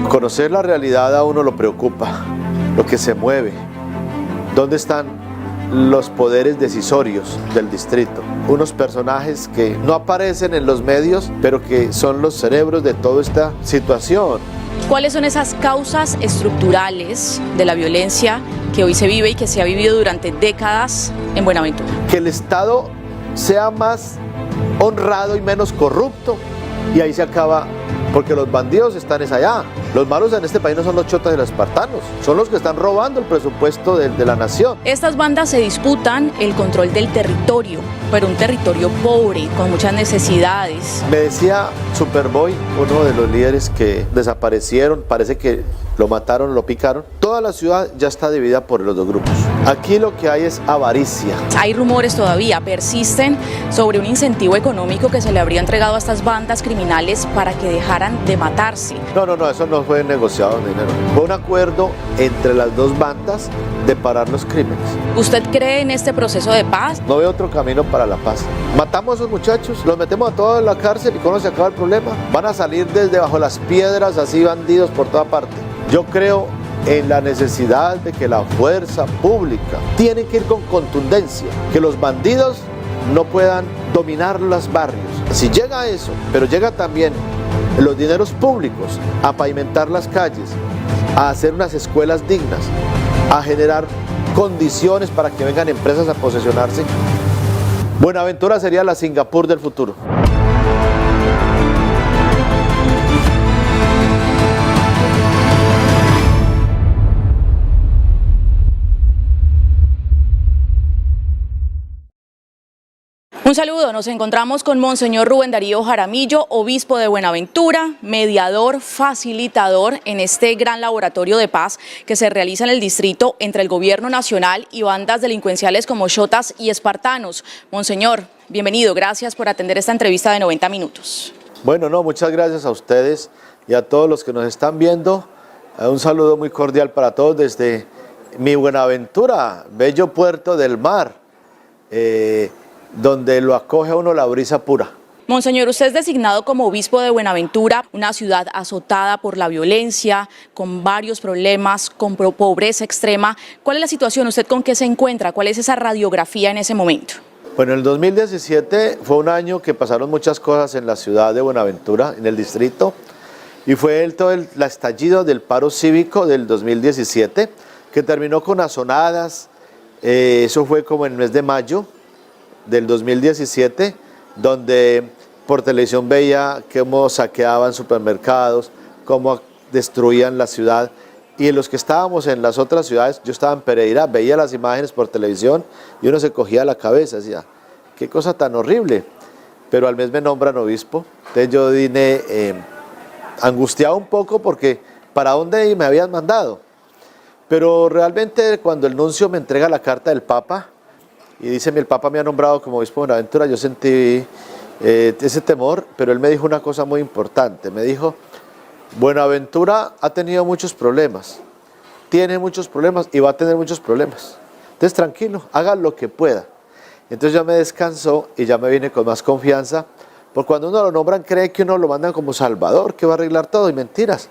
Conocer la realidad a uno lo preocupa, lo que se mueve, dónde están los poderes decisorios del distrito. Unos personajes que no aparecen en los medios, pero que son los cerebros de toda esta situación. ¿Cuáles son esas causas estructurales de la violencia que hoy se vive y que se ha vivido durante décadas en Buenaventura? Que el Estado sea más honrado y menos corrupto, y ahí se acaba, porque los bandidos están allá. Los malos en este país no son los chotas y los espartanos, son los que están robando el presupuesto de la nación. Estas bandas se disputan el control del territorio, pero un territorio pobre, con muchas necesidades. Me decía Superboy, uno de los líderes que desaparecieron, parece que lo mataron, lo picaron. Toda la ciudad ya está dividida por los dos grupos. Aquí lo que hay es avaricia. Hay rumores todavía, persisten, sobre un incentivo económico que se le habría entregado a estas bandas criminales para que dejaran de matarse. No, eso no fue negociado en dinero. Fue un acuerdo entre las dos bandas de parar los crímenes. ¿Usted cree en este proceso de paz? No veo otro camino para la paz. Matamos a esos muchachos, los metemos a todos en la cárcel y ¿cómo se acaba el problema? Van a salir desde bajo las piedras, así bandidos por toda parte. Yo creo en la necesidad de que la fuerza pública tiene que ir con contundencia, que los bandidos no puedan dominar los barrios. Si llega eso, pero llega también los dineros públicos a pavimentar las calles, a hacer unas escuelas dignas, a generar condiciones para que vengan empresas a posesionarse, Buenaventura sería la Singapur del futuro. Un saludo, nos encontramos con Monseñor Rubén Darío Jaramillo, obispo de Buenaventura, mediador, facilitador en este gran laboratorio de paz que se realiza en el distrito entre el gobierno nacional y bandas delincuenciales como chotas y espartanos. Monseñor, bienvenido, gracias por atender esta entrevista de 90 minutos. Bueno, muchas gracias a ustedes y a todos los que nos están viendo. Un saludo muy cordial para todos desde mi Buenaventura, bello puerto del mar, donde lo acoge a uno la brisa pura. Monseñor, usted es designado como obispo de Buenaventura, una ciudad azotada por la violencia, con varios problemas, con pobreza extrema. ¿Cuál es la situación? ¿Usted con qué se encuentra? ¿Cuál es esa radiografía en ese momento? Bueno, el 2017 fue un año que pasaron muchas cosas en la ciudad de Buenaventura, en el distrito, y fue todo el estallido del paro cívico del 2017, que terminó con azonadas. Eso fue como en el mes de mayo del 2017, donde por televisión veía cómo saqueaban supermercados, cómo destruían la ciudad, y los que estábamos en las otras ciudades, yo estaba en Pereira, veía las imágenes por televisión y uno se cogía la cabeza, decía, qué cosa tan horrible, pero al mes me nombran obispo. Entonces yo vine angustiado un poco porque ¿para dónde me habían mandado? Pero realmente cuando el nuncio me entrega la carta del Papa y dice, el Papa me ha nombrado como obispo de Buenaventura, yo sentí ese temor, pero él me dijo una cosa muy importante. Me dijo, Buenaventura ha tenido muchos problemas, tiene muchos problemas y va a tener muchos problemas. Entonces tranquilo, haga lo que pueda. Entonces ya me descansó y ya me vine con más confianza, porque cuando uno lo nombran cree que uno lo mandan como salvador, que va a arreglar todo, y mentiras.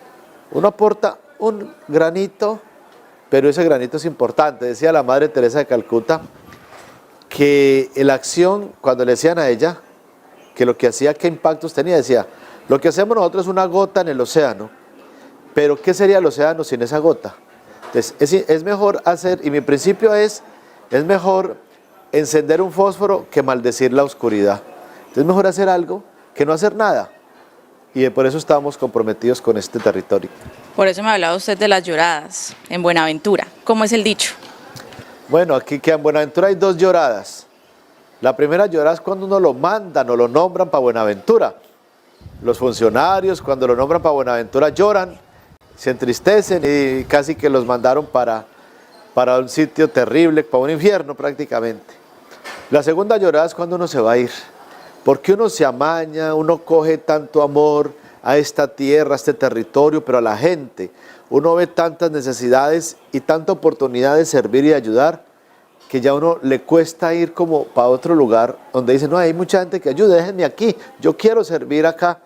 Uno aporta un granito, pero ese granito es importante. Decía la Madre Teresa de Calcuta, que la acción, cuando le decían a ella que lo que hacía, qué impactos tenía, decía, lo que hacemos nosotros es una gota en el océano, pero ¿qué sería el océano sin esa gota? Entonces es mejor hacer, y mi principio es mejor encender un fósforo que maldecir la oscuridad. Entonces es mejor hacer algo que no hacer nada, y por eso estamos comprometidos con este territorio. Por eso me hablaba usted de las lloradas en Buenaventura. ¿Cómo es el dicho? Bueno, aquí que en Buenaventura hay dos lloradas. La primera llorada es cuando uno lo mandan o lo nombran para Buenaventura. Los funcionarios cuando lo nombran para Buenaventura lloran, se entristecen y casi que los mandaron para un sitio terrible, para un infierno prácticamente. La segunda llorada es cuando uno se va a ir, porque uno se amaña, uno coge tanto amor a esta tierra, a este territorio, pero a la gente. Uno ve tantas necesidades y tanta oportunidad de servir y ayudar que ya a uno le cuesta ir como para otro lugar donde dice, no, hay mucha gente que ayude, déjenme aquí, yo quiero servir acá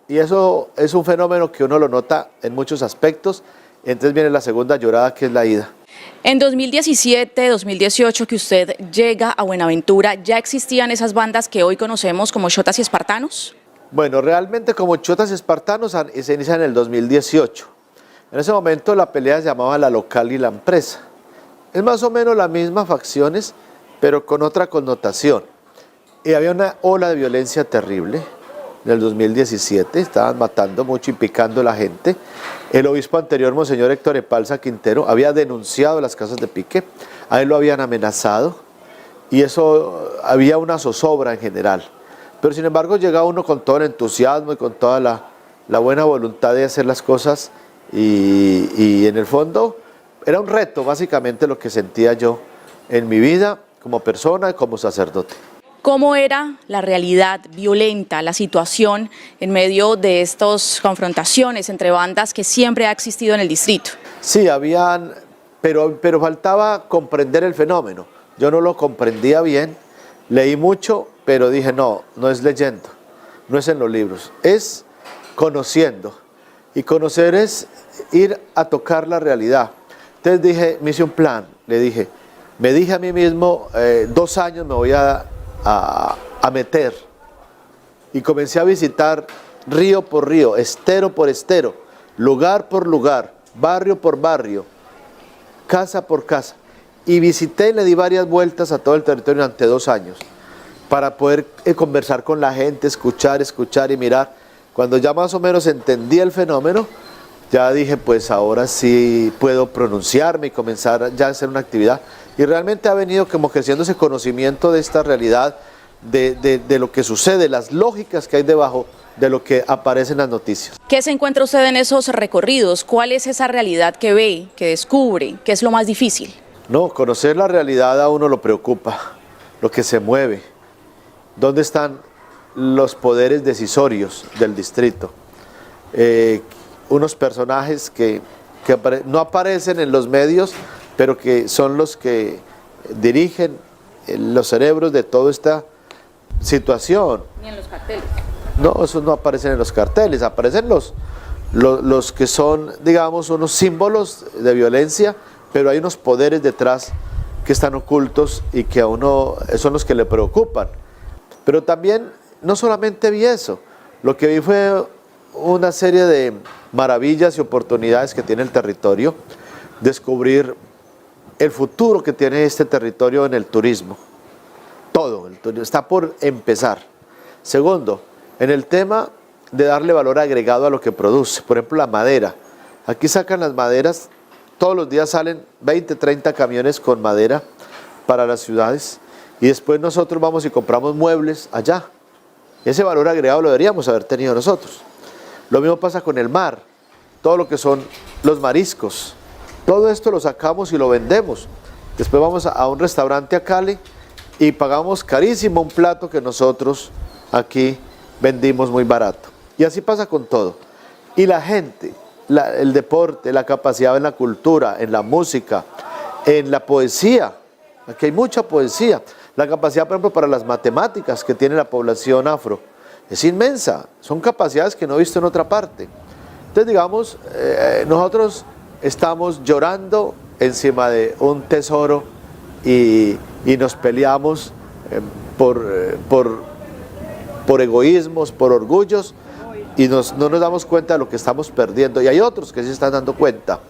Y eso es un fenómeno que uno lo nota en muchos aspectos. Entonces viene la segunda llorada, que es la ida. En 2017, 2018 que usted llega a Buenaventura, ¿ya existían esas bandas que hoy conocemos como Chotas y Espartanos? Bueno, realmente como Chotas y Espartanos se inicia en el 2018. En ese momento la pelea se llamaba La Local y La Empresa. Es más o menos las mismas facciones, pero con otra connotación. Y había una ola de violencia terrible en el 2017, estaban matando mucho y picando a la gente. El obispo anterior, Monseñor Héctor Epalza Quintero, había denunciado las casas de pique, a él lo habían amenazado y eso había una zozobra en general. Pero sin embargo llegaba uno con todo el entusiasmo y con toda la buena voluntad de hacer las cosas y en el fondo era un reto básicamente lo que sentía yo en mi vida como persona y como sacerdote. ¿Cómo era la realidad violenta, la situación en medio de estas confrontaciones entre bandas que siempre ha existido en el distrito? Sí, habían, pero faltaba comprender el fenómeno. Yo no lo comprendía bien, leí mucho, pero dije no es leyendo, no es en los libros, es conociendo. Y conocer es ir a tocar la realidad. Entonces dije, me hice un plan, me dije a mí mismo, 2 años me voy a meter, y comencé a visitar río por río, estero por estero, lugar por lugar, barrio por barrio, casa por casa, y visité y le di varias vueltas a todo el territorio durante 2 años para poder conversar con la gente, escuchar y mirar. Cuando ya más o menos entendí el fenómeno, ya dije, pues ahora sí puedo pronunciarme y comenzar ya a hacer una actividad. Y realmente ha venido como creciendo ese conocimiento de esta realidad, de lo que sucede, las lógicas que hay debajo de lo que aparece en las noticias. ¿Qué se encuentra usted en esos recorridos? ¿Cuál es esa realidad que ve, que descubre? ¿Qué es lo más difícil? No, conocer la realidad a uno lo preocupa, lo que se mueve, dónde están los poderes decisorios del distrito. Unos personajes que no aparecen en los medios, pero que son los que dirigen los cerebros de toda esta situación. Ni en los carteles. No, esos no aparecen en los carteles, aparecen los que son, digamos, unos símbolos de violencia, pero hay unos poderes detrás que están ocultos y que a uno son los que le preocupan. Pero también, no solamente vi eso, lo que vi fue una serie de maravillas y oportunidades que tiene el territorio, descubrir el futuro que tiene este territorio en el turismo. Todo, el turismo está por empezar. Segundo, en el tema de darle valor agregado a lo que produce, por ejemplo la madera. Aquí sacan las maderas, todos los días salen 20, 30 camiones con madera para las ciudades y después nosotros vamos y compramos muebles allá. Ese valor agregado lo deberíamos haber tenido nosotros. Lo mismo pasa con el mar, todo lo que son los mariscos. Todo esto lo sacamos y lo vendemos. Después vamos a un restaurante a Cali y pagamos carísimo un plato que nosotros aquí vendimos muy barato. Y así pasa con todo. Y la gente, el deporte, la capacidad en la cultura, en la música, en la poesía. Aquí hay mucha poesía. La capacidad, por ejemplo, para las matemáticas que tiene la población afro es inmensa. Son capacidades que no he visto en otra parte. Entonces, digamos, nosotros estamos llorando encima de un tesoro y nos peleamos por egoísmos, por orgullos y no nos damos cuenta de lo que estamos perdiendo. Y hay otros que sí se están dando cuenta.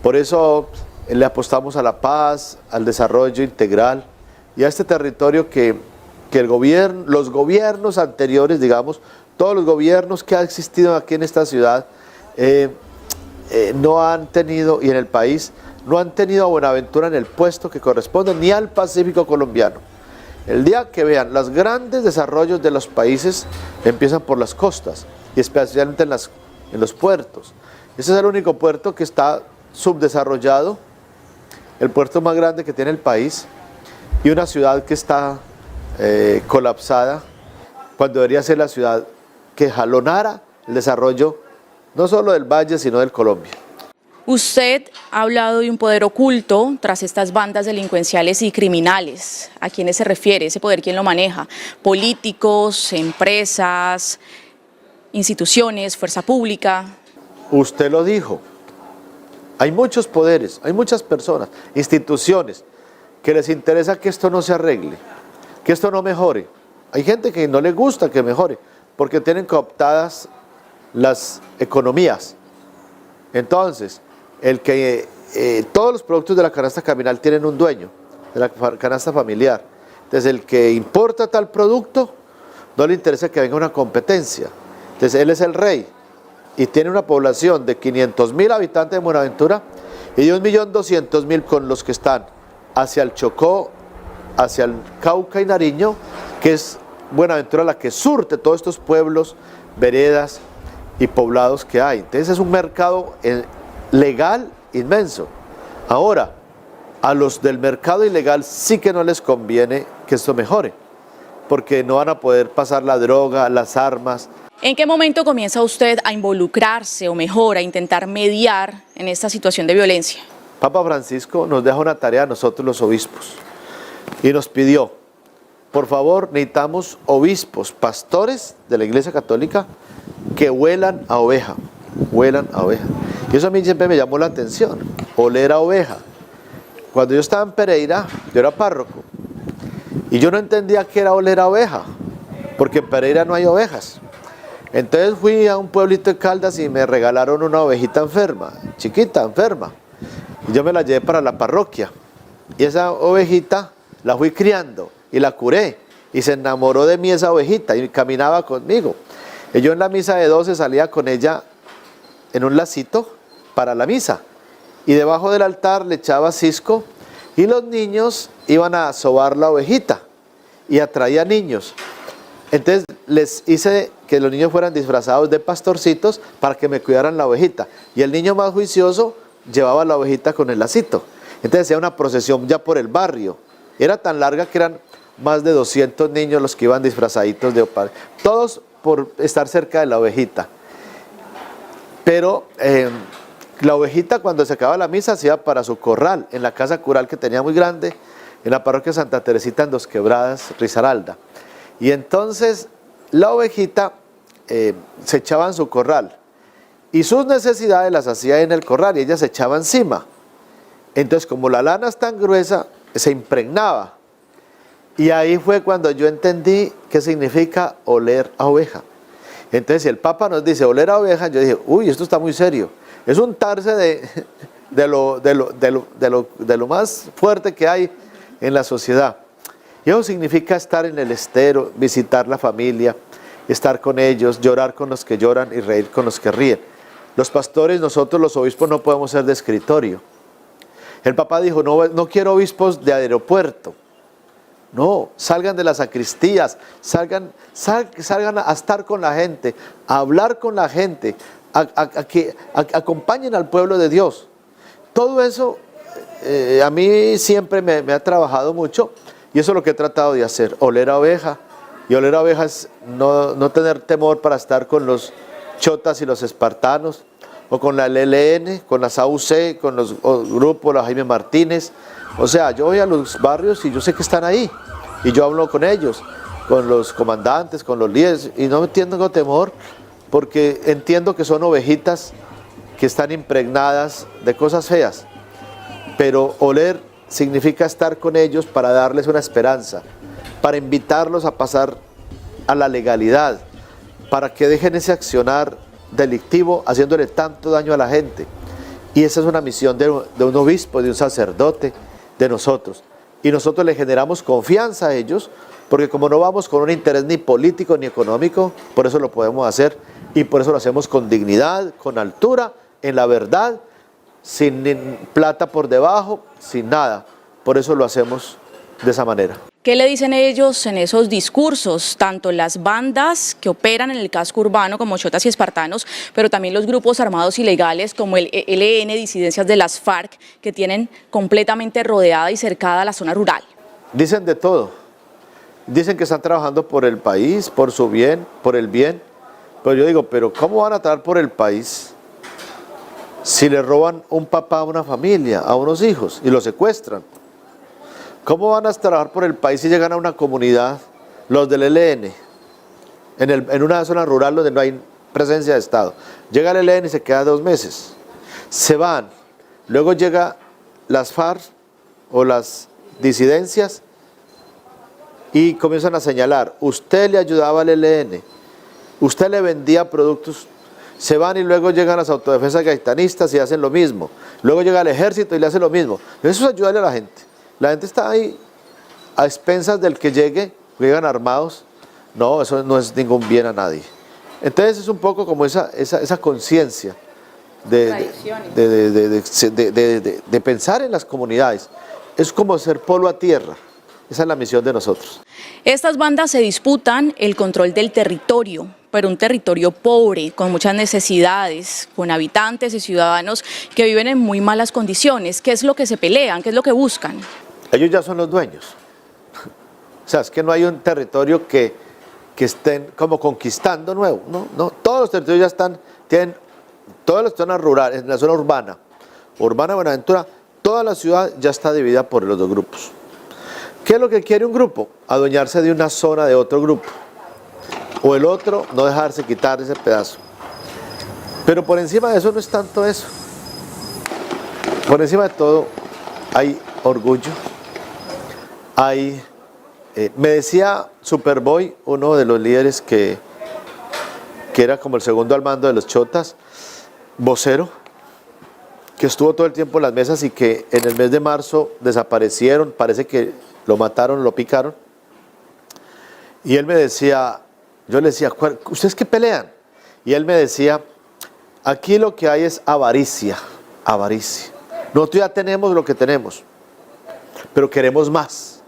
Por eso le apostamos a la paz, al desarrollo integral y a este territorio que los gobiernos anteriores, digamos, todos los gobiernos que han existido aquí en esta ciudad, no han tenido, y en el país, no han tenido a Buenaventura en el puesto que corresponde, ni al Pacífico colombiano. El día que vean los grandes desarrollos de los países, empiezan por las costas, y especialmente en los puertos. Ese es el único puerto que está subdesarrollado, el puerto más grande que tiene el país, y una ciudad que está colapsada, cuando debería ser la ciudad que jalonara el desarrollo no solo del Valle, sino del Colombia. Usted ha hablado de un poder oculto tras estas bandas delincuenciales y criminales. ¿A quiénes se refiere ese poder? ¿Quién lo maneja? ¿Políticos, empresas? instituciones, fuerza pública. Usted lo dijo, hay muchos poderes, hay muchas personas, instituciones, que les interesa que esto no se arregle, que esto no mejore. Hay gente que no le gusta que mejore, porque tienen cooptadas las economías. Entonces, todos los productos de la canasta caminal tienen un dueño, de la canasta familiar. Entonces, el que importa tal producto, no le interesa que venga una competencia. Entonces, él es el rey y tiene una población de 500.000 habitantes de Buenaventura y de 1.200.000 con los que están hacia el Chocó, hacia el Cauca y Nariño, que es Buenaventura la que surte todos estos pueblos, veredas y poblados que hay. Entonces es un mercado legal inmenso. Ahora, a los del mercado ilegal sí que no les conviene que esto mejore, porque no van a poder pasar la droga, las armas. ¿En qué momento comienza usted a involucrarse o mejor a intentar mediar en esta situación de violencia? Papa Francisco nos deja una tarea a nosotros los obispos y nos pidió, por favor, necesitamos obispos, pastores de la Iglesia Católica que huelan a oveja, Y eso a mí siempre me llamó la atención, oler a oveja. Cuando yo estaba en Pereira, yo era párroco, y yo no entendía qué era oler a oveja, porque en Pereira no hay ovejas. Entonces fui a un pueblito de Caldas y me regalaron una ovejita enferma, chiquita, enferma. Y yo me la llevé para la parroquia. Y esa ovejita la fui criando y la curé. Y se enamoró de mí esa ovejita y caminaba conmigo. Y yo en la misa de 12 salía con ella en un lacito para la misa. Y debajo del altar le echaba cisco y los niños iban a sobar la ovejita. Y atraía niños. Entonces les hice que los niños fueran disfrazados de pastorcitos para que me cuidaran la ovejita. Y el niño más juicioso llevaba la ovejita con el lacito. Entonces hacía una procesión ya por el barrio. Era tan larga que eran más de 200 niños los que iban disfrazaditos de opal. Todos por estar cerca de la ovejita. Pero la ovejita cuando se acababa la misa se iba para su corral, en la casa cural que tenía muy grande, en la parroquia Santa Teresita en Dos Quebradas, Risaralda. Y entonces la ovejita se echaba en su corral y sus necesidades las hacía en el corral y ella se echaba encima. Entonces, como la lana es tan gruesa, se impregnaba. Y ahí fue cuando yo entendí qué significa oler a oveja. Entonces, si el Papa nos dice oler a oveja, yo dije, uy, esto está muy serio. Es untarse de lo más fuerte que hay en la sociedad. Y eso significa estar en el estero, visitar la familia, estar con ellos, llorar con los que lloran y reír con los que ríen. Los pastores, nosotros los obispos no podemos ser de escritorio. El Papa dijo, no quiero obispos de aeropuerto. No, salgan de las sacristías, salgan a estar con la gente, a hablar con la gente, a que acompañen al pueblo de Dios. Todo eso a mí siempre me ha trabajado mucho y eso es lo que he tratado de hacer, oler a oveja. Y oler a oveja es no tener temor para estar con los chotas y los espartanos, o con la LLN, con las AUC, con los grupos, la Jaime Martínez. O sea, yo voy a los barrios y yo sé que están ahí, y yo hablo con ellos, con los comandantes, con los líderes, y no tengo temor, porque entiendo que son ovejitas que están impregnadas de cosas feas, pero oler significa estar con ellos para darles una esperanza, para invitarlos a pasar a la legalidad, para que dejen ese accionar delictivo haciéndole tanto daño a la gente. Y esa es una misión de un obispo, de un sacerdote, de nosotros. Y nosotros le generamos confianza a ellos, porque como no vamos con un interés ni político ni económico, por eso lo podemos hacer y por eso lo hacemos con dignidad, con altura, en la verdad, sin plata por debajo, sin nada. Por eso lo hacemos de esa manera. ¿Qué le dicen ellos en esos discursos? Tanto las bandas que operan en el casco urbano como chotas y espartanos, pero también los grupos armados ilegales como el ELN, disidencias de las FARC, que tienen completamente rodeada y cercada la zona rural. Dicen de todo. Dicen que están trabajando por el país, por su bien, por el bien. Pero yo digo, ¿pero cómo van a trabajar por el país si le roban un papá a una familia, a unos hijos y los secuestran? ¿Cómo van a trabajar por el país si llegan a una comunidad, los del ELN, en una zona rural donde no hay presencia de Estado. Llega el ELN y se queda 2 meses. Se van. Luego llega las FARC o las disidencias y comienzan a señalar, usted le ayudaba al ELN, usted le vendía productos, se van y luego llegan las autodefensas gaitanistas y hacen lo mismo, luego llega el ejército y le hace lo mismo. Eso es ayudarle a la gente. La gente está ahí a expensas del que llegan armados. No, eso no es ningún bien a nadie. Entonces es un poco como esa conciencia de pensar en las comunidades. Es como ser polo a tierra. Esa es la misión de nosotros. Estas bandas se disputan el control del territorio, pero un territorio pobre, con muchas necesidades, con habitantes y ciudadanos que viven en muy malas condiciones. ¿Qué es lo que se pelean? ¿Qué es lo que buscan? Ellos ya son los dueños. O sea, es que no hay un territorio que estén como conquistando nuevo. No, todos los territorios ya están, tienen todas las zonas rurales, en la zona urbana de Buenaventura, toda la ciudad ya está dividida por los 2 grupos. ¿Qué es lo que quiere un grupo? Adueñarse de una zona de otro grupo. O el otro, no dejarse quitar ese pedazo. Pero por encima de eso no es tanto eso. Por encima de todo hay orgullo. Me decía Superboy, uno de los líderes que era como el segundo al mando de los chotas, vocero, que estuvo todo el tiempo en las mesas y que en el mes de marzo desaparecieron, parece que lo mataron, lo picaron. Y él me decía, yo le decía, ¿ustedes qué pelean? Y él me decía, aquí lo que hay es avaricia. Nosotros ya tenemos lo que tenemos, pero queremos más.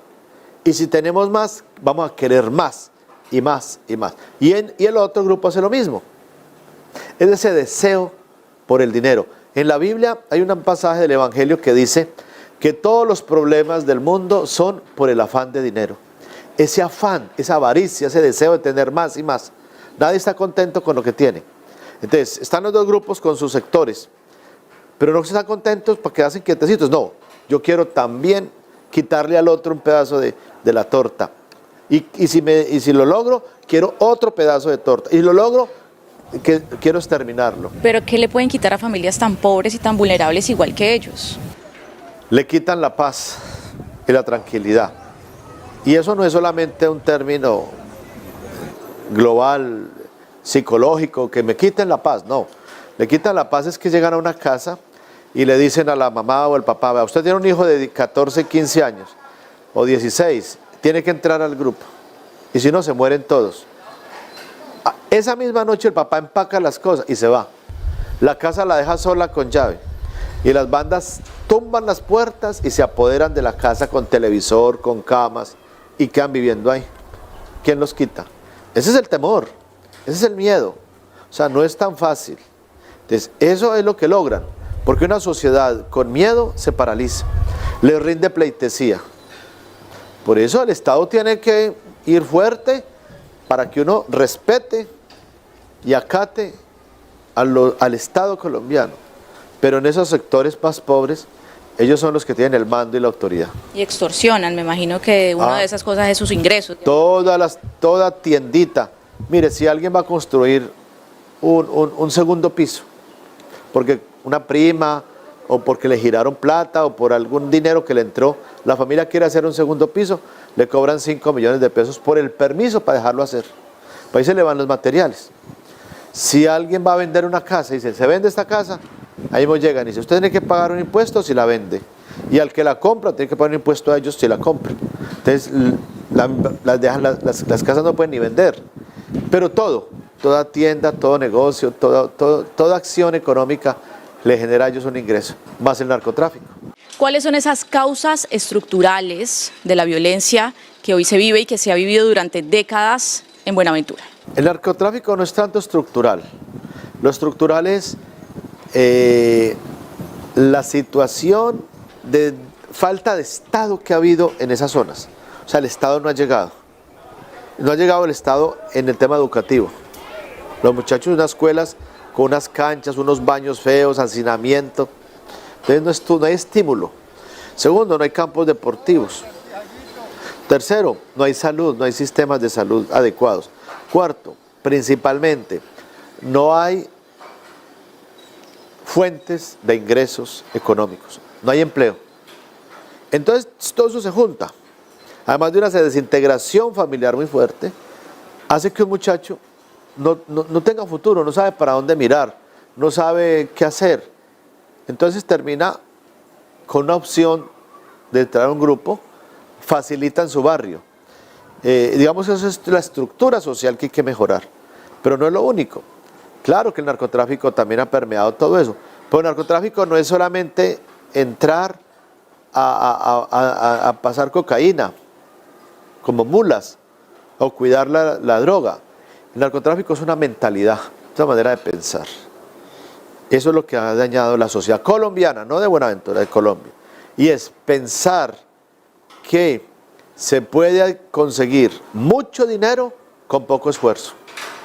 Y si tenemos más, vamos a querer más y más y más. Y el otro grupo hace lo mismo. Es ese deseo por el dinero. En la Biblia hay un pasaje del Evangelio que dice que todos los problemas del mundo son por el afán de dinero. Ese afán, esa avaricia, ese deseo de tener más y más. Nadie está contento con lo que tiene. Entonces, están los 2 grupos con sus sectores, pero no están contentos porque hacen quietecitos. No, yo quiero también quitarle al otro un pedazo de la torta. Y si lo logro, quiero otro pedazo de torta. Y lo logro, quiero exterminarlo. ¿Pero qué le pueden quitar a familias tan pobres y tan vulnerables igual que ellos? Le quitan la paz y la tranquilidad. Y eso no es solamente un término global, psicológico, que me quiten la paz, no. Le quitan la paz es que llegan a una casa y le dicen a la mamá o al papá, vea, usted tiene un hijo de 14, 15 años o 16, tiene que entrar al grupo y si no se mueren todos. Esa misma noche el papá empaca las cosas y se va. La casa la deja sola con llave y las bandas tumban las puertas y se apoderan de la casa con televisor, con camas y quedan viviendo ahí. ¿Quién los quita? Ese es el temor, ese es el miedo. O sea, no es tan fácil. Entonces, eso es lo que logran. Porque una sociedad con miedo se paraliza, le rinde pleitesía. Por eso el Estado tiene que ir fuerte para que uno respete y acate al Estado colombiano. Pero en esos sectores más pobres, ellos son los que tienen el mando y la autoridad. Y extorsionan, me imagino que una de esas cosas es sus ingresos. Toda tiendita. Mire, si alguien va a construir un segundo piso, porque una prima o porque le giraron plata o por algún dinero que le entró, la familia quiere hacer un segundo piso, le cobran 5 millones de pesos por el permiso para dejarlo hacer. Para ahí se le van los materiales. Si alguien va a vender una casa y dice, ¿se vende esta casa? Ahí mismo llegan y dice, usted tiene que pagar un impuesto si la vende. Y al que la compra tiene que pagar un impuesto a ellos si la compra. Entonces las casas no pueden ni vender. Pero toda tienda, todo negocio, toda acción económica le genera a ellos un ingreso, más el narcotráfico. ¿Cuáles son esas causas estructurales de la violencia que hoy se vive y que se ha vivido durante décadas en Buenaventura? El narcotráfico no es tanto estructural. Lo estructural es la situación de falta de Estado que ha habido en esas zonas. O sea, el Estado no ha llegado. No ha llegado el Estado en el tema educativo. Los muchachos de unas escuelas con unas canchas, unos baños feos, hacinamiento. Entonces no hay estímulo. Segundo, no hay campos deportivos. Tercero, no hay salud, no hay sistemas de salud adecuados. Cuarto, principalmente, no hay fuentes de ingresos económicos, no hay empleo. Entonces todo eso se junta, además de una desintegración familiar muy fuerte, hace que un muchacho no tenga futuro, no sabe para dónde mirar, no sabe qué hacer. Entonces termina con una opción de entrar a un grupo, facilita en su barrio. Digamos que esa es la estructura social que hay que mejorar, pero no es lo único. Claro que el narcotráfico también ha permeado todo eso, pero el narcotráfico no es solamente entrar a pasar cocaína como mulas o cuidar la droga. El narcotráfico es una mentalidad, es una manera de pensar. Eso es lo que ha dañado la sociedad colombiana, no de Buenaventura, de Colombia. Y es pensar que se puede conseguir mucho dinero con poco esfuerzo.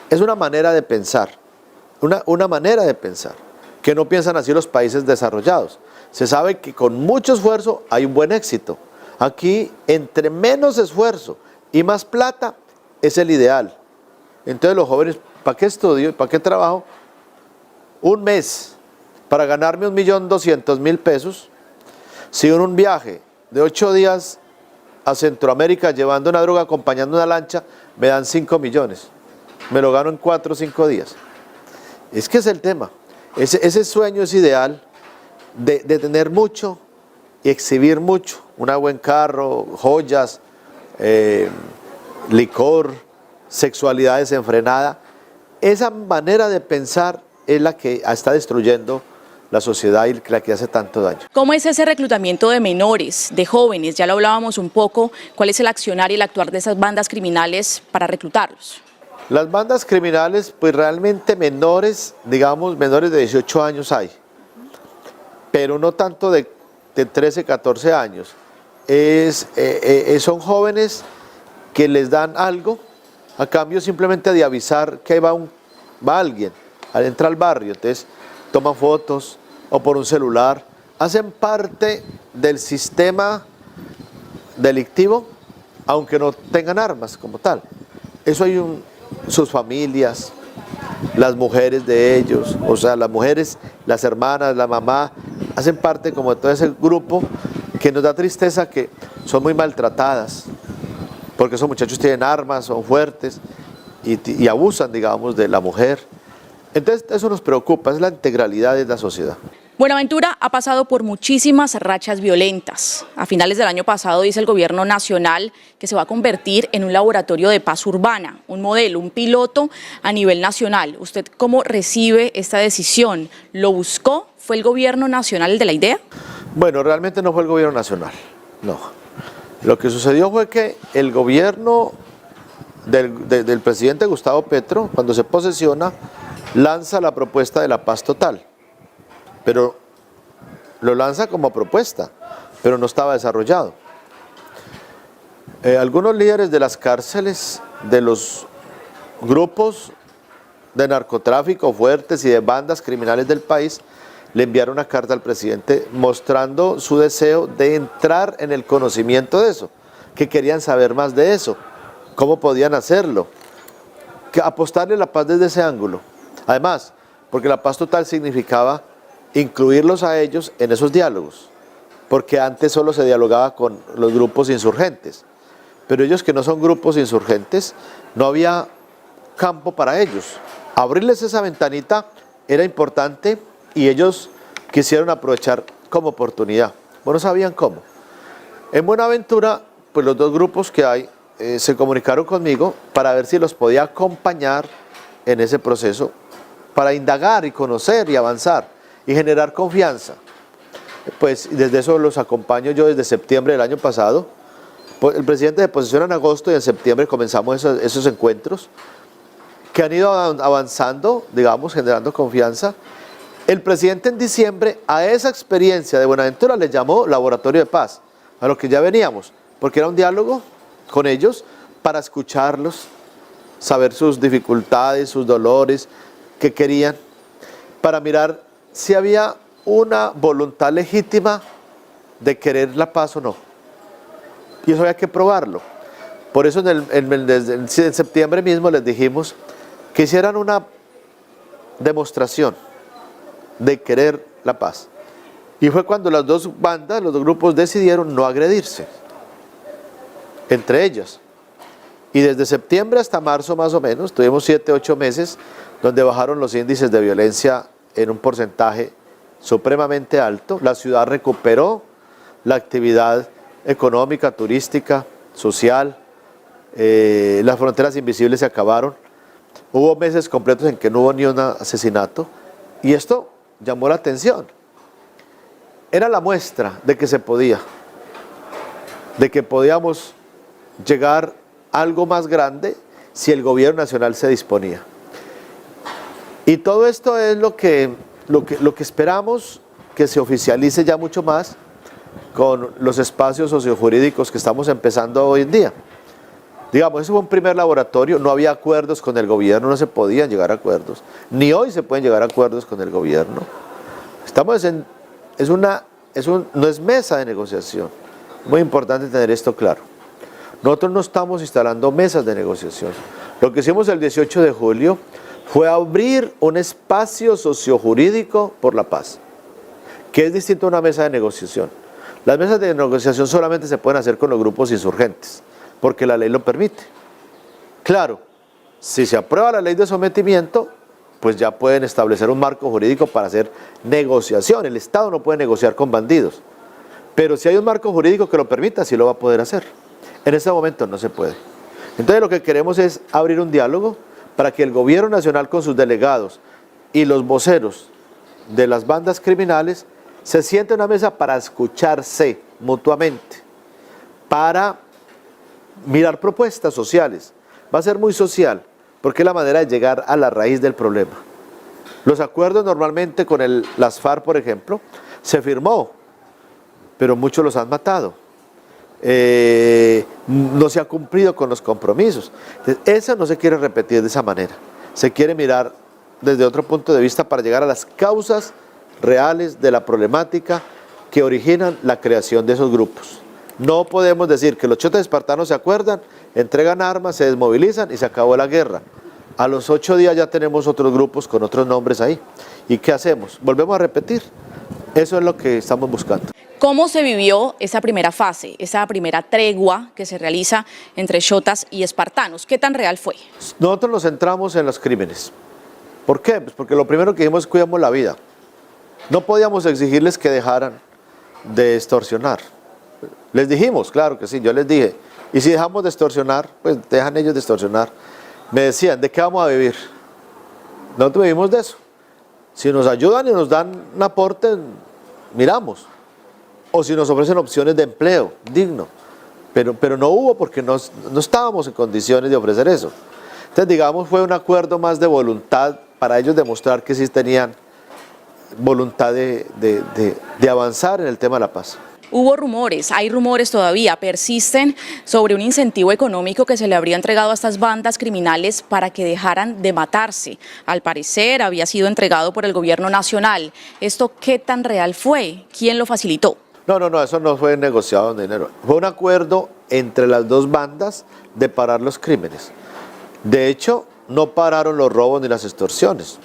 Es una manera de pensar, una manera de pensar, que no piensan así los países desarrollados. Se sabe que con mucho esfuerzo hay un buen éxito. Aquí, entre menos esfuerzo y más plata, es el ideal. Entonces los jóvenes, ¿para qué estudio y para qué trabajo? Un mes para ganarme 1.200.000 pesos, si en un viaje de 8 días a Centroamérica llevando una droga, acompañando una lancha, me dan 5 millones. Me lo gano en 4 o 5 días. Es que es el tema. Ese sueño es ideal de tener mucho y exhibir mucho. Un buen carro, joyas, licor, sexualidad desenfrenada. Esa manera de pensar es la que está destruyendo la sociedad y la que hace tanto daño. ¿Cómo es ese reclutamiento de menores, de jóvenes? Ya lo hablábamos un poco. ¿Cuál es el accionar y el actuar de esas bandas criminales para reclutarlos? Las bandas criminales, pues realmente menores, digamos, menores de 18 años hay, pero no tanto de 13, 14 años. Son jóvenes que les dan algo a cambio simplemente de avisar que va alguien, entra al barrio, entonces toman fotos o por un celular, hacen parte del sistema delictivo, aunque no tengan armas como tal. Eso hay sus familias, las mujeres de ellos, o sea, las mujeres, las hermanas, la mamá, hacen parte como de todo ese grupo que nos da tristeza que son muy maltratadas, porque esos muchachos tienen armas, son fuertes y abusan, digamos, de la mujer. Entonces eso nos preocupa, es la integralidad de la sociedad. Buenaventura ha pasado por muchísimas rachas violentas. A finales del año pasado dice el gobierno nacional que se va a convertir en un laboratorio de paz urbana, un modelo, un piloto a nivel nacional. ¿Usted cómo recibe esta decisión? ¿Lo buscó? ¿Fue el gobierno nacional el de la idea? Bueno, realmente no fue el gobierno nacional, no. Lo que sucedió fue que el gobierno del presidente Gustavo Petro, cuando se posesiona, lanza la propuesta de la paz total, pero lo lanza como propuesta, pero no estaba desarrollado. Algunos líderes de las cárceles, de los grupos de narcotráfico fuertes y de bandas criminales del país, le enviaron una carta al presidente mostrando su deseo de entrar en el conocimiento de eso, que querían saber más de eso, cómo podían hacerlo, que apostarle la paz desde ese ángulo. Además, porque la paz total significaba incluirlos a ellos en esos diálogos, porque antes solo se dialogaba con los grupos insurgentes, pero ellos que no son grupos insurgentes, no había campo para ellos. Abrirles esa ventanita era importante y ellos quisieron aprovechar como oportunidad. Bueno, sabían cómo. En Buenaventura, pues los dos grupos que hay se comunicaron conmigo para ver si los podía acompañar en ese proceso, para indagar y conocer y avanzar y generar confianza. Pues desde eso los acompaño yo desde septiembre del año pasado. El presidente se posesiona en agosto y en septiembre comenzamos esos encuentros que han ido avanzando, digamos, generando confianza. El presidente en diciembre a esa experiencia de Buenaventura le llamó Laboratorio de Paz, a lo que ya veníamos, porque era un diálogo con ellos para escucharlos, saber sus dificultades, sus dolores, qué querían, para mirar si había una voluntad legítima de querer la paz o no. Y eso había que probarlo. Por eso en septiembre mismo les dijimos que hicieran demostración de querer la paz. Y fue cuando las dos bandas, los dos grupos decidieron no agredirse entre ellas. Y desde septiembre hasta marzo más o menos, tuvimos 7, 8 meses donde bajaron los índices de violencia en un porcentaje supremamente alto. La ciudad recuperó la actividad económica, turística, social, las fronteras invisibles se acabaron. Hubo meses completos en que no hubo ni un asesinato y esto llamó la atención. Era la muestra de que se podía, de que podíamos llegar a algo más grande si el gobierno nacional se disponía. Y todo esto es lo que esperamos que se oficialice ya mucho más con los espacios sociojurídicos que estamos empezando hoy en día. Digamos, ese fue un primer laboratorio, no había acuerdos con el gobierno, no se podían llegar a acuerdos, ni hoy se pueden llegar a acuerdos con el gobierno. Estamos no es mesa de negociación, muy importante tener esto claro. Nosotros no estamos instalando mesas de negociación. Lo que hicimos el 18 de julio fue abrir un espacio sociojurídico por la paz, que es distinto a una mesa de negociación. Las mesas de negociación solamente se pueden hacer con los grupos insurgentes, porque la ley lo permite. Claro, si se aprueba la ley de sometimiento, pues ya pueden establecer un marco jurídico para hacer negociación. El Estado no puede negociar con bandidos, pero si hay un marco jurídico que lo permita, sí lo va a poder hacer. En este momento no se puede. Entonces lo que queremos es abrir un diálogo para que el gobierno nacional con sus delegados y los voceros de las bandas criminales se sienten en una mesa para escucharse mutuamente, para mirar propuestas sociales. Va a ser muy social, porque es la manera de llegar a la raíz del problema. Los acuerdos normalmente con las FARC, por ejemplo, se firmó, pero muchos los han matado. No se ha cumplido con los compromisos. Entonces, eso no se quiere repetir de esa manera. Se quiere mirar desde otro punto de vista para llegar a las causas reales de la problemática que originan la creación de esos grupos. No podemos decir que los chotas espartanos se acuerdan, entregan armas, se desmovilizan y se acabó la guerra. A los 8 días ya tenemos otros grupos con otros nombres ahí. ¿Y qué hacemos? ¿Volvemos a repetir? Eso es lo que estamos buscando. ¿Cómo se vivió esa primera fase, esa primera tregua que se realiza entre chotas y espartanos? ¿Qué tan real fue? Nosotros nos centramos en los crímenes. ¿Por qué? Pues porque lo primero que dijimos es cuidamos la vida. No podíamos exigirles que dejaran de extorsionar. Les dijimos, claro que sí, yo les dije, y si dejamos de extorsionar, pues dejan ellos de extorsionar. Me decían, ¿de qué vamos a vivir? Nosotros vivimos de eso. Si nos ayudan y nos dan un aporte, miramos. O si nos ofrecen opciones de empleo digno. Pero no hubo porque no estábamos en condiciones de ofrecer eso. Entonces, digamos, fue un acuerdo más de voluntad para ellos demostrar que sí tenían voluntad de avanzar en el tema de la paz. Hubo rumores, hay rumores todavía, persisten sobre un incentivo económico que se le habría entregado a estas bandas criminales para que dejaran de matarse. Al parecer había sido entregado por el gobierno nacional. ¿Esto qué tan real fue? ¿Quién lo facilitó? No, eso no fue negociado en dinero. Fue un acuerdo entre las dos bandas de parar los crímenes. De hecho, no pararon los robos ni las extorsiones.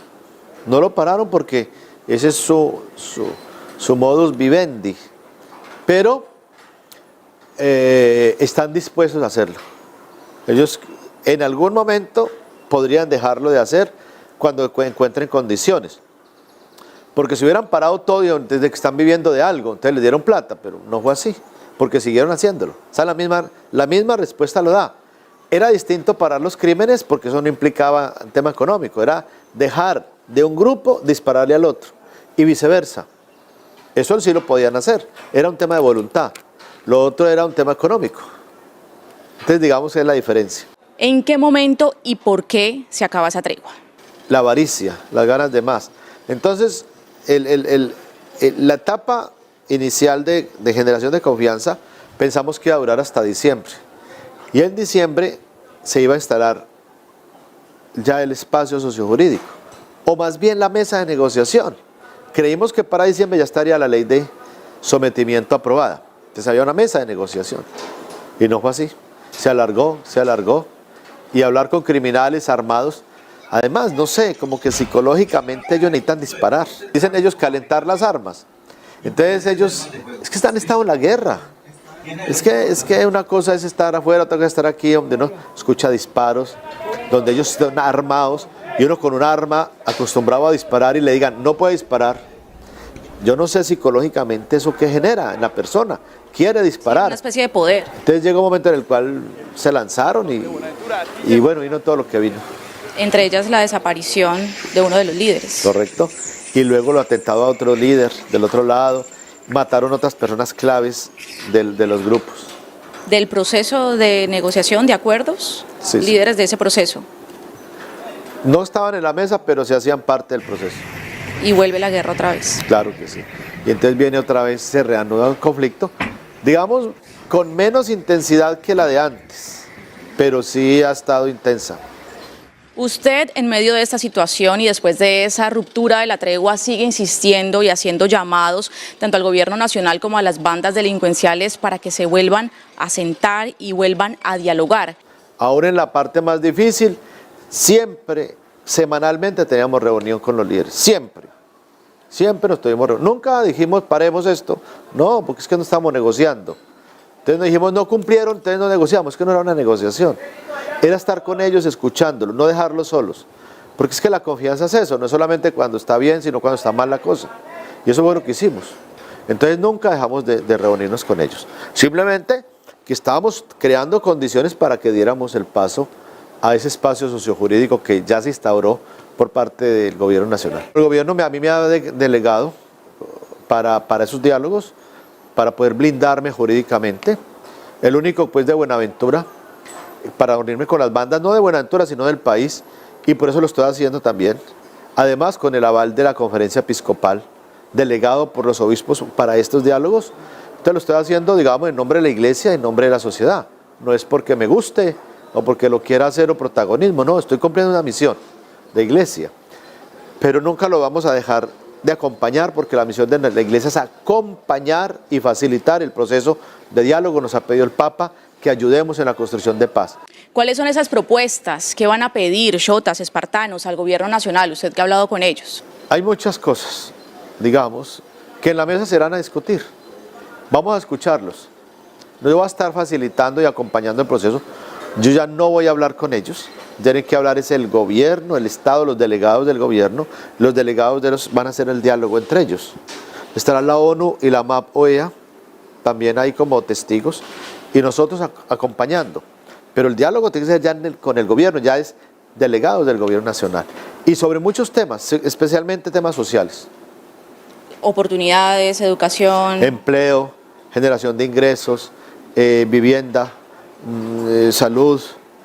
No lo pararon porque ese es su modus vivendi. Pero están dispuestos a hacerlo. Ellos en algún momento podrían dejarlo de hacer cuando encuentren condiciones. Porque si hubieran parado todo desde que están viviendo de algo, entonces les dieron plata, pero no fue así, porque siguieron haciéndolo. O sea, la misma respuesta lo da. Era distinto parar los crímenes porque eso no implicaba un tema económico, era dejar de un grupo dispararle al otro y viceversa. Eso sí lo podían hacer, era un tema de voluntad, lo otro era un tema económico. Entonces digamos que es la diferencia. ¿En qué momento y por qué se acaba esa tregua? La avaricia, las ganas de más. Entonces la etapa inicial de generación de confianza pensamos que iba a durar hasta diciembre. Y en diciembre se iba a instalar ya el espacio sociojurídico, o más bien la mesa de negociación. Creímos que para diciembre ya estaría la ley de sometimiento aprobada. Entonces había una mesa de negociación. Y no fue así. Se alargó. Y hablar con criminales armados. Además, no sé, como que psicológicamente ellos necesitan disparar. Dicen ellos calentar las armas. Entonces ellos, es que están en estado de la guerra. Es que una cosa es estar afuera, otra cosa es estar aquí donde uno escucha disparos, donde ellos están armados y uno con un arma acostumbrado a disparar y le digan, no puede disparar. Yo no sé psicológicamente eso que genera en la persona. Quiere disparar. Una especie de poder. Entonces llega un momento en el cual se lanzaron y bueno, vino todo lo que vino. Entre ellas la desaparición de uno de los líderes. Correcto. Y luego lo atentado a otro líder del otro lado. Mataron otras personas claves de los grupos. Del proceso de negociación de acuerdos, Sí, sí. líderes de ese proceso. No estaban en la mesa, pero se hacían parte del proceso. Y vuelve la guerra otra vez. Claro que sí. Y entonces viene otra vez, se reanuda el conflicto, digamos, con menos intensidad que la de antes, pero sí ha estado intensa. Usted, en medio de esta situación y después de esa ruptura de la tregua, sigue insistiendo y haciendo llamados tanto al gobierno nacional como a las bandas delincuenciales para que se vuelvan a sentar y vuelvan a dialogar. Ahora en la parte más difícil, siempre, semanalmente teníamos reunión con los líderes, siempre nos tuvimos reunión. Nunca dijimos paremos esto, no, porque es que no estamos negociando. Entonces nos dijimos no cumplieron, entonces no negociamos, es que no era una negociación. Era estar con ellos escuchándolos, no dejarlos solos. Porque es que la confianza es eso, no es solamente cuando está bien, sino cuando está mal la cosa. Y eso fue lo que hicimos. Entonces nunca dejamos de reunirnos con ellos. Simplemente que estábamos creando condiciones para que diéramos el paso a ese espacio sociojurídico que ya se instauró por parte del gobierno nacional. El gobierno a mí me ha delegado para esos diálogos, para poder blindarme jurídicamente. El único pues de Buenaventura, para unirme con las bandas, no de Buenaventura, sino del país, y por eso lo estoy haciendo también. Además, con el aval de la Conferencia Episcopal, delegado por los obispos para estos diálogos, entonces lo estoy haciendo, digamos, en nombre de la iglesia, en nombre de la sociedad. No es porque me guste o porque lo quiera hacer o protagonismo, no, estoy cumpliendo una misión de iglesia. Pero nunca lo vamos a dejar de acompañar, porque la misión de la iglesia es acompañar y facilitar el proceso de diálogo. Nos ha pedido el Papa que ayudemos en la construcción de paz. ¿Cuáles son esas propuestas que van a pedir shotas, espartanos, al gobierno nacional? Usted que ha hablado con ellos. Hay muchas cosas, digamos, que en la mesa se irán a discutir. Vamos a escucharlos. No yo voy a estar facilitando y acompañando el proceso. Yo ya no voy a hablar con ellos. Tienen que hablar es el gobierno, el Estado, los delegados del gobierno. Los delegados de los van a hacer el diálogo entre ellos. Estará la ONU y la MAP OEA también ahí como testigos, y nosotros acompañando. Pero el diálogo tiene que ser ya con el gobierno, ya es delegados del gobierno nacional. Y sobre muchos temas, especialmente temas sociales. Oportunidades, educación. Empleo, generación de ingresos, vivienda, salud.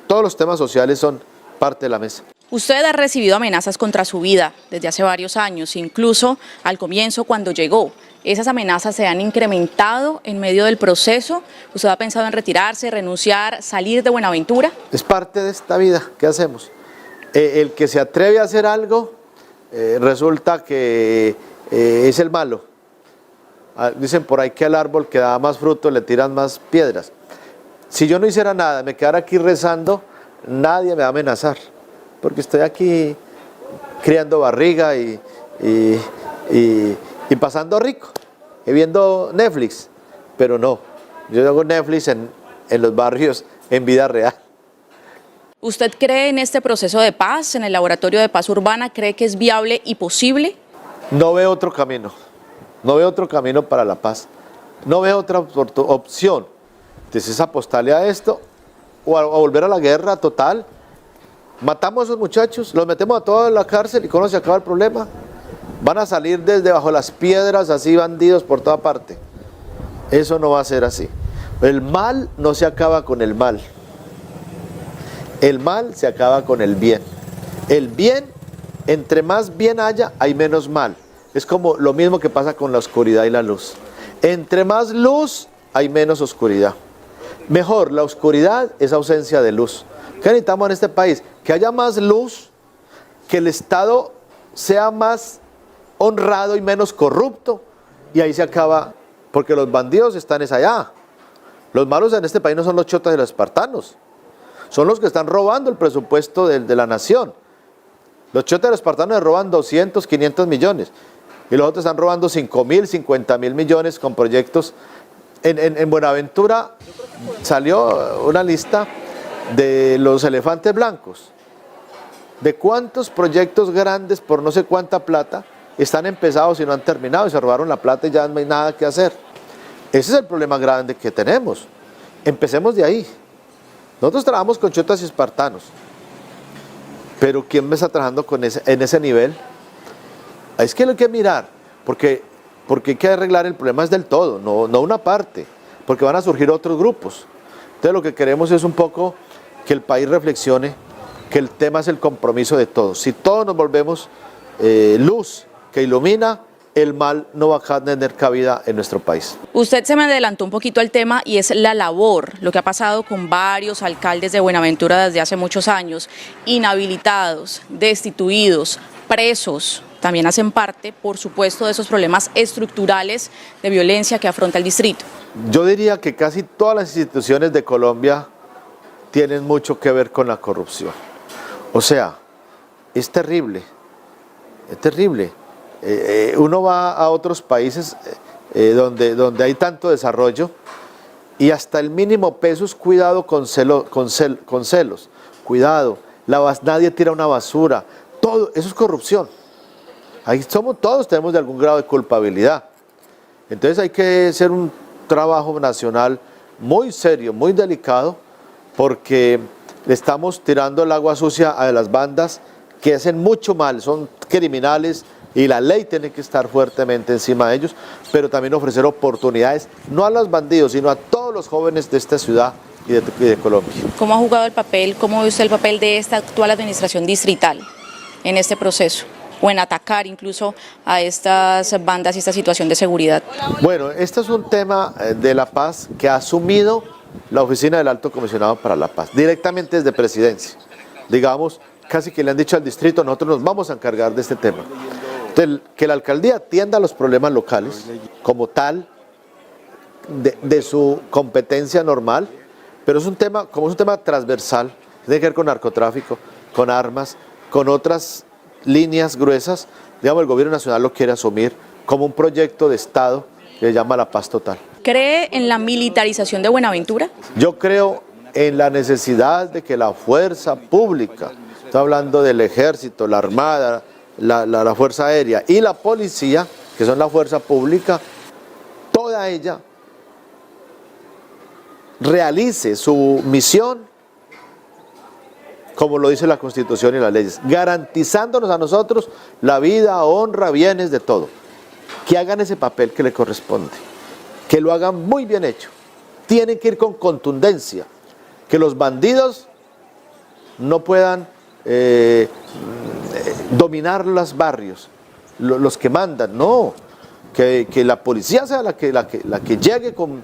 Todos los temas sociales son parte de la mesa. Usted ha recibido amenazas contra su vida desde hace varios años, incluso al comienzo cuando llegó. ¿Esas amenazas se han incrementado en medio del proceso? ¿Usted ha pensado en retirarse, renunciar, salir de Buenaventura? Es parte de esta vida, ¿qué hacemos? El que se atreve a hacer algo, resulta que es el malo. Dicen por ahí que al árbol que da más fruto le tiran más piedras. Si yo no hiciera nada, me quedara aquí rezando, nadie me va a amenazar, porque estoy aquí criando barriga y pasando rico, y viendo Netflix, pero no, yo hago Netflix en los barrios, en vida real. ¿Usted cree en este proceso de paz, en el Laboratorio de Paz Urbana? ¿Cree que es viable y posible? No veo otro camino, no veo otro camino para la paz, no veo otra opción. Entonces es apostarle a esto, o a volver a la guerra total. Matamos a esos muchachos, los metemos a todos en la cárcel y ¿cómo se acaba el problema? Van a salir desde bajo las piedras así bandidos por toda parte. Eso no va a ser así. El mal no se acaba con el mal. El mal se acaba con el bien. El bien, entre más bien haya, hay menos mal. Es como lo mismo que pasa con la oscuridad y la luz. Entre más luz, hay menos oscuridad. Mejor, la oscuridad es ausencia de luz. ¿Qué necesitamos en este país? Que haya más luz, que el Estado sea más honrado y menos corrupto, y ahí se acaba, porque los bandidos están allá. Los malos en este país no son los chotas y los espartanos, son los que están robando el presupuesto de la nación. Los chotas de los espartanos le roban 200, 500 millones. Y los otros están robando 5.000, 50.000 millones con proyectos. En Buenaventura salió una lista de los elefantes blancos. De cuántos proyectos grandes por no sé cuánta plata están empezados y no han terminado y se robaron la plata y ya no hay nada que hacer. Ese es el problema grande que tenemos. Empecemos de ahí. Nosotros trabajamos con chotas y espartanos. Pero ¿quién me está trabajando en ese nivel? Es que lo hay que mirar, porque hay que arreglar el problema es del todo, no una parte, porque van a surgir otros grupos. Entonces lo que queremos es un poco que el país reflexione, que el tema es el compromiso de todos. Si todos nos volvemos luz que ilumina, el mal no va a tener cabida en nuestro país. Usted se me adelantó un poquito al tema y es la labor, lo que ha pasado con varios alcaldes de Buenaventura desde hace muchos años, inhabilitados, destituidos, presos, también hacen parte, por supuesto, de esos problemas estructurales de violencia que afronta el distrito. Yo diría que casi todas las instituciones de Colombia tienen mucho que ver con la corrupción. O sea, es terrible, es terrible. Uno va a otros países donde hay tanto desarrollo y hasta el mínimo peso es cuidado con celos, cuidado, nadie tira una basura, todo eso es corrupción. Ahí todos tenemos de algún grado de culpabilidad. Entonces hay que hacer un trabajo nacional muy serio, muy delicado, porque le estamos tirando el agua sucia a las bandas que hacen mucho mal, son criminales y la ley tiene que estar fuertemente encima de ellos, pero también ofrecer oportunidades, no a los bandidos, sino a todos los jóvenes de esta ciudad y de Colombia. ¿Cómo ha jugado el papel, cómo ve usted el papel de esta actual administración distrital en este proceso? O en atacar incluso a estas bandas y esta situación de seguridad. Bueno, este es un tema de la paz que ha asumido la Oficina del Alto Comisionado para la Paz, directamente desde Presidencia. Digamos, casi que le han dicho al distrito, nosotros nos vamos a encargar de este tema. Entonces, que la alcaldía atienda los problemas locales como tal, de su competencia normal, pero es un tema, como es un tema transversal, tiene que ver con narcotráfico, con armas, con otras líneas gruesas, digamos, el gobierno nacional lo quiere asumir como un proyecto de Estado que se llama la paz total. ¿Cree en la militarización de Buenaventura? Yo creo en la necesidad de que la fuerza pública, estoy hablando del ejército, la armada, la fuerza aérea y la policía, que son la fuerza pública, toda ella realice su misión como lo dice la Constitución y las leyes, garantizándonos a nosotros la vida, honra, bienes, de todo. Que hagan ese papel que le corresponde, que lo hagan muy bien hecho. Tienen que ir con contundencia, que los bandidos no puedan dominar los barrios, los que mandan, no, que la policía sea la que llegue con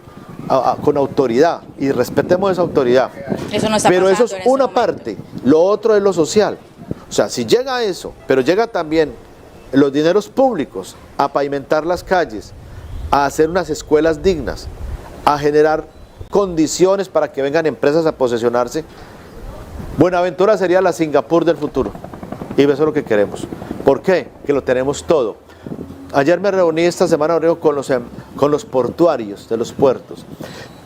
autoridad y respetemos esa autoridad. Eso no está pero eso pasando es una parte, lo otro es lo social. O sea, si llega eso, pero llega también los dineros públicos a pavimentar las calles, a hacer unas escuelas dignas, a generar condiciones para que vengan empresas a posesionarse, Buenaventura sería la Singapur del futuro. Y eso es lo que queremos. ¿Por qué? Que lo tenemos todo. Ayer me reuní, esta semana con los portuarios de los puertos.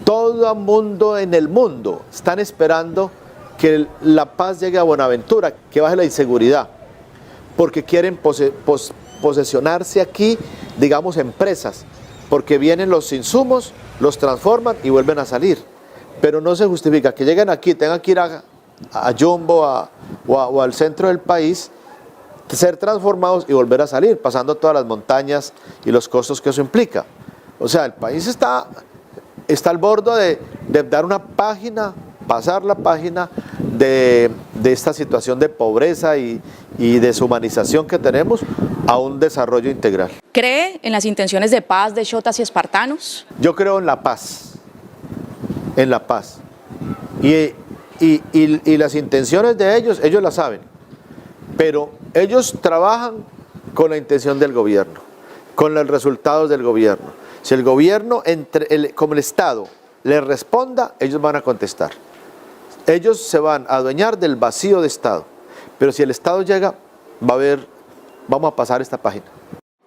Todo el mundo en el mundo están esperando que la paz llegue a Buenaventura, que baje la inseguridad, porque quieren posesionarse aquí, digamos, empresas, porque vienen los insumos, los transforman y vuelven a salir. Pero no se justifica que lleguen aquí, tengan que ir a Jumbo o al centro del país, ser transformados y volver a salir, pasando todas las montañas y los costos que eso implica. O sea, el país está al borde de dar una página, pasar la página de esta situación de pobreza y deshumanización que tenemos a un desarrollo integral. ¿Cree en las intenciones de paz de chotas y espartanos? Yo creo en la paz, en la paz. Y las intenciones de ellos las saben, pero ellos trabajan con la intención del gobierno, con los resultados del gobierno. Si el gobierno, como el Estado, les responda, ellos van a contestar. Ellos se van a adueñar del vacío de Estado, pero si el Estado llega, vamos a pasar esta página.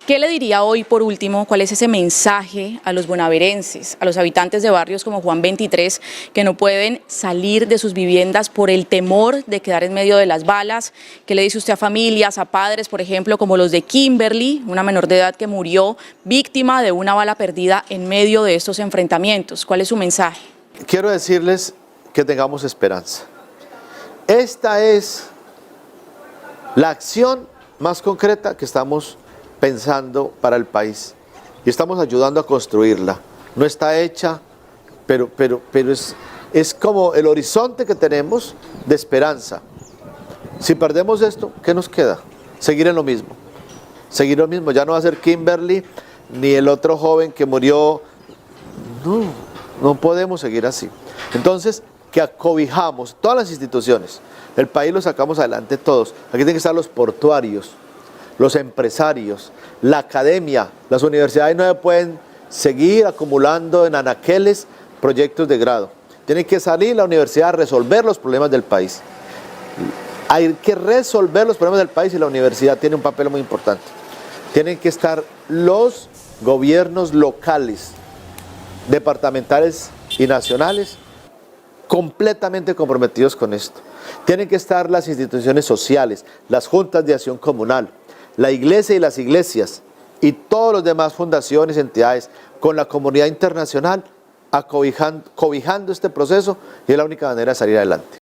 ¿Qué le diría hoy, por último, cuál es ese mensaje a los bonaverenses, a los habitantes de barrios como Juan 23, que no pueden salir de sus viviendas por el temor de quedar en medio de las balas? ¿Qué le dice usted a familias, a padres, por ejemplo, como los de Kimberly, una menor de edad que murió víctima de una bala perdida en medio de estos enfrentamientos? ¿Cuál es su mensaje? Quiero decirles que tengamos esperanza. Esta es la acción más concreta que estamos pensando para el país y estamos ayudando a construirla. No está hecha, pero es como el horizonte que tenemos de esperanza. Si perdemos esto, ¿qué nos queda? Seguir en lo mismo. Seguir lo mismo. Ya no va a ser Kimberly ni el otro joven que murió. No podemos seguir así. Entonces, que acobijamos todas las instituciones. El país lo sacamos adelante todos. Aquí tienen que estar los portuarios, los empresarios, la academia. Las universidades no pueden seguir acumulando en anaqueles proyectos de grado. Tiene que salir la universidad a resolver los problemas del país. Hay que resolver los problemas del país y la universidad tiene un papel muy importante. Tienen que estar los gobiernos locales, departamentales y nacionales completamente comprometidos con esto. Tienen que estar las instituciones sociales, las juntas de acción comunal, la iglesia y las iglesias y todas las demás fundaciones, entidades, con la comunidad internacional cobijando este proceso, y es la única manera de salir adelante.